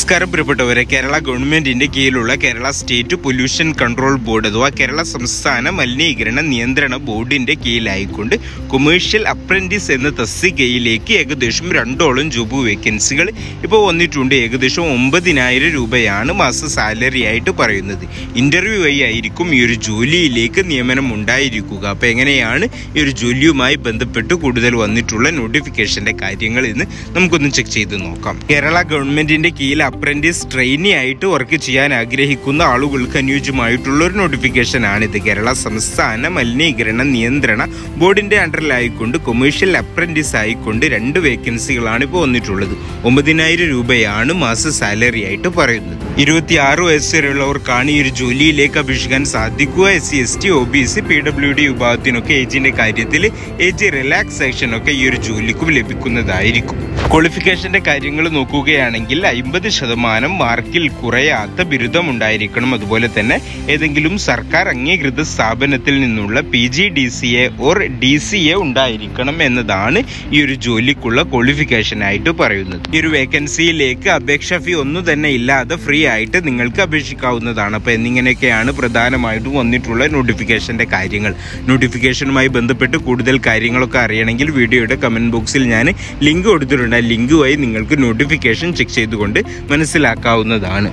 നമസ്കാരം പ്രിയപ്പെട്ടവരെ, കേരള ഗവൺമെന്റിന്റെ കീഴിലുള്ള Kerala state pollution control board അഥവാ കേരള സംസ്ഥാന മലിനീകരണ നിയന്ത്രണ ബോർഡിന്റെ കീഴിലായിക്കൊണ്ട് കൊമേഴ്ഷ്യൽ അപ്രന്റീസ് എന്ന തസ്തികയിലേക്ക് ഏകദേശം 2 ജോബ് വേക്കൻസികൾ ഇപ്പോൾ വന്നിട്ടുണ്ട്. ഏകദേശം 9,000 രൂപയാണ് മാസ സാലറി ആയിട്ട് പറയുന്നത്. ഇന്റർവ്യൂ വഴി ആയിരിക്കും ഈ ഒരു ജോലിയിലേക്ക് നിയമനം ഉണ്ടായിരിക്കുക. അപ്പോൾ എങ്ങനെയാണ് ഈ ഒരു ജോലിയുമായി ബന്ധപ്പെട്ട് കൂടുതൽ വന്നിട്ടുള്ള നോട്ടിഫിക്കേഷന്റെ കാര്യങ്ങൾ എന്ന് നമുക്കൊന്ന് ചെക്ക് ചെയ്ത് നോക്കാം. കേരള ഗവൺമെന്റിന്റെ കീഴിൽ അപ്രന്റീസ് ട്രെയിനി ആയിട്ട് വർക്ക് ചെയ്യാൻ ആഗ്രഹിക്കുന്ന ആളുകൾക്ക് അനുയോജ്യമായിട്ടുള്ള ഒരു നോട്ടിഫിക്കേഷൻ ആണിത്. കേരള സംസ്ഥാന മലിനീകരണ നിയന്ത്രണ ബോർഡിന്റെ അണ്ടറിലായിക്കൊണ്ട് കൊമേഴ്ഷ്യൽ അപ്രന്റീസ് ആയിക്കൊണ്ട് 2 വേക്കൻസികളാണ് ഇപ്പോൾ വന്നിട്ടുള്ളത്. 9,000 രൂപയാണ് മാസ സാലറി ആയിട്ട് പറയുന്നത്. 26 വയസ്സ് വരെയുള്ളവർക്കാണ് ഈ ഒരു ജോലിയിലേക്ക് അപേക്ഷിക്കാൻ സാധിക്കുക. SC ST OBC PWD വിഭാഗത്തിനൊക്കെ ഏജിന്റെ കാര്യത്തിൽ ഏജ് റിലാക്സേഷൻ ഒക്കെ ഈ ഒരു ജോലിക്കും ലഭിക്കുന്നതായിരിക്കും. ക്വാളിഫിക്കേഷന്റെ കാര്യങ്ങൾ നോക്കുകയാണെങ്കിൽ 50% മാർക്കിൽ കുറയാത്ത ബിരുദം ഉണ്ടായിരിക്കണം. അതുപോലെ തന്നെ ഏതെങ്കിലും സർക്കാർ അംഗീകൃത സ്ഥാപനത്തിൽ നിന്നുള്ള PGDCA ഓർ DCA ഉണ്ടായിരിക്കണം എന്നതാണ് ഈ ഒരു ജോലിക്കുള്ള ക്വാളിഫിക്കേഷൻ ആയിട്ട് പറയുന്നത്. ഈ ഒരു വേക്കൻസിയിലേക്ക് അപേക്ഷ ഫീ ഒന്നും തന്നെ ഇല്ലാതെ ഫ്രീ ആയിട്ട് നിങ്ങൾക്ക് അപേക്ഷിക്കാവുന്നതാണ്. അപ്പോൾ എന്നിങ്ങനെയൊക്കെയാണ് പ്രധാനമായിട്ടും വന്നിട്ടുള്ള നോട്ടിഫിക്കേഷന്റെ കാര്യങ്ങൾ. നോട്ടിഫിക്കേഷനുമായി ബന്ധപ്പെട്ട് കൂടുതൽ കാര്യങ്ങളൊക്കെ അറിയണമെങ്കിൽ വീഡിയോയുടെ കമന്റ് ബോക്സിൽ ഞാൻ ലിങ്ക് കൊടുത്തിട്ടുണ്ട്. ലിങ്ക് വഴി നിങ്ങൾക്ക് നോട്ടിഫിക്കേഷൻ ചെക്ക് ചെയ്തുകൊണ്ട് മനസ്സിലാക്കാവുന്നതാണ്.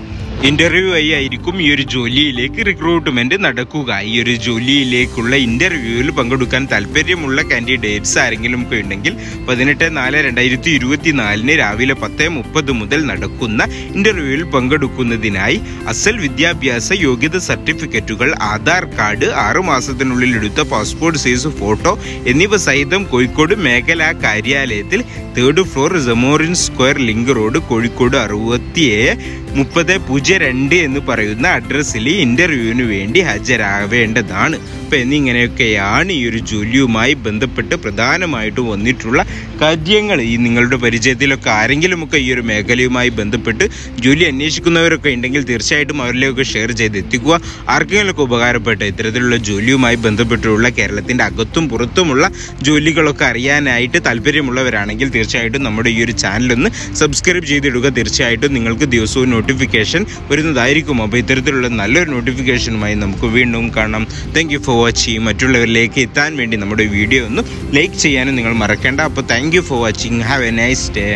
ഇന്റർവ്യൂ വഴി ആയിരിക്കും ഈ ഒരു ജോലിയിലേക്ക് റിക്രൂട്ട്മെന്റ് നടക്കുക. ഈ ഒരു ജോലിയിലേക്കുള്ള ഇന്റർവ്യൂവിൽ പങ്കെടുക്കാൻ താല്പര്യമുള്ള കാൻഡിഡേറ്റ്സ് ആരെങ്കിലും ഒക്കെ ഉണ്ടെങ്കിൽ 18/4/2024 രാവിലെ 10:30 മുതൽ നടക്കുന്ന ഇന്റർവ്യൂവിൽ പങ്കെടുക്കുന്നതിനായി അസൽ വിദ്യാഭ്യാസ യോഗ്യത സർട്ടിഫിക്കറ്റുകൾ, ആധാർ കാർഡ്, 6 മാസത്തിനുള്ളിൽ എടുത്ത പാസ്പോർട്ട് സൈസ് ഫോട്ടോ എന്നിവ സഹിതം കോഴിക്കോട് മേഖലാ കാര്യാലയത്തിൽ 3rd floor Zamorin square link road Kozhikode 673002 എന്ന് പറയുന്ന അഡ്രസ്സിൽ ഇന്റർവ്യൂവിന് വേണ്ടി ഹാജരാവേണ്ടതാണ്. അപ്പം എന്നിങ്ങനെയൊക്കെയാണ് ഈ ഒരു ജോലിയുമായി ബന്ധപ്പെട്ട് പ്രധാനമായിട്ടും വന്നിട്ടുള്ള കാര്യങ്ങൾ. ഈ നിങ്ങളുടെ പരിചയത്തിലൊക്കെ ആരെങ്കിലുമൊക്കെ ഈ ഒരു മേഖലയുമായി ബന്ധപ്പെട്ട് ജോലി അന്വേഷിക്കുന്നവരൊക്കെ ഉണ്ടെങ്കിൽ തീർച്ചയായിട്ടും അവരിലേക്ക് ഷെയർ ചെയ്ത് എത്തിക്കുക. ആർക്കെങ്കിലുമൊക്കെ ഉപകാരപ്പെട്ട ഇത്തരത്തിലുള്ള ജോലിയുമായി ബന്ധപ്പെട്ടുള്ള കേരളത്തിൻ്റെ അകത്തും പുറത്തുമുള്ള ജോലികളൊക്കെ അറിയാനായിട്ട് താല്പര്യമുള്ളവരാണെങ്കിൽ തീർച്ചയായിട്ടും നമ്മുടെ ഈ ഒരു ചാനലൊന്ന് സബ്സ്ക്രൈബ് ചെയ്തിടുക. തീർച്ചയായിട്ടും നിങ്ങൾക്ക് ദിവസവും നോട്ടിഫിക്കേഷൻ വരുന്നതായിരിക്കും. അപ്പോൾ ഇത്തരത്തിലുള്ള നല്ലൊരു നോട്ടിഫിക്കേഷനുമായി നമുക്ക് വീണ്ടും കാണാം. Thank you for watching. മറ്റുള്ളവരിലേക്ക് എത്താൻ വേണ്ടി നമ്മുടെ വീഡിയോ ഒന്ന് ലൈക്ക് ചെയ്യാനും നിങ്ങൾ മറക്കേണ്ട. അപ്പോൾ thank you for watching. Have A nice day.